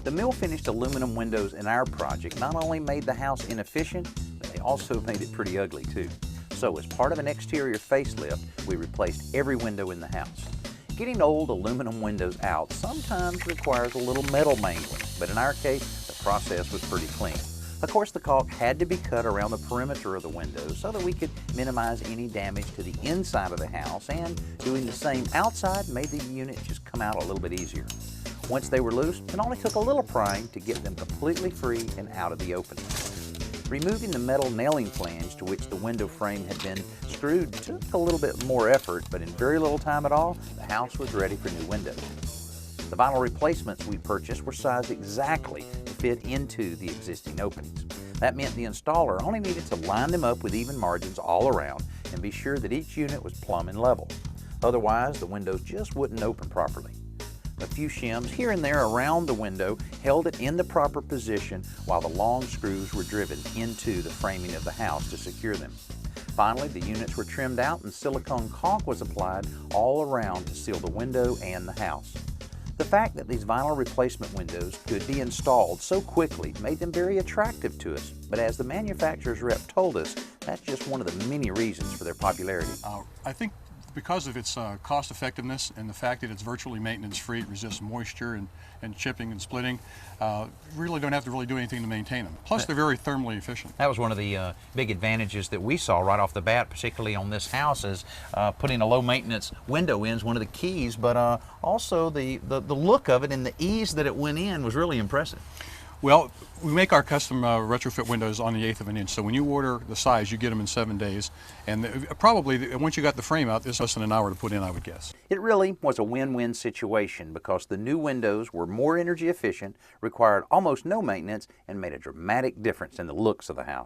The mill-finished aluminum windows in our project not only made the house inefficient, but they also made it pretty ugly too. So as part of an exterior facelift, we replaced every window in the house. Getting old aluminum windows out sometimes requires a little metal mangling, but in our case, the process was pretty clean. Of course, the caulk had to be cut around the perimeter of the windows so that we could minimize any damage to the inside of the house, and doing the same outside made the unit just come out a little bit easier. Once they were loose, it only took a little prying to get them completely free and out of the opening. Removing the metal nailing flange to which the window frame had been screwed took a little bit more effort, but in very little time at all, the house was ready for new windows. The vinyl replacements we purchased were sized exactly to fit into the existing openings. That meant the installer only needed to line them up with even margins all around and be sure that each unit was plumb and level. Otherwise, the windows just wouldn't open properly. A few shims here and there around the window held it in the proper position while the long screws were driven into the framing of the house to secure them. Finally, the units were trimmed out and silicone caulk was applied all around to seal the window and the house. The fact that these vinyl replacement windows could be installed so quickly made them very attractive to us, but as the manufacturer's rep told us, that's just one of the many reasons for their popularity. I think because of its cost effectiveness and the fact that it's virtually maintenance free, it resists moisture and chipping and splitting, really don't have to do anything to maintain them. Plus they're very thermally efficient. That was one of the big advantages that we saw right off the bat, particularly on this house, is putting a low maintenance window in is one of the keys, but also the look of it and the ease that it went in was really impressive. Well, we make our custom retrofit windows on the 1/8 of an inch, so when you order the size, you get them in 7 days, and probably once you got the frame out, it's less than an hour to put in, I would guess. It really was a win-win situation because the new windows were more energy efficient, required almost no maintenance, and made a dramatic difference in the looks of the house.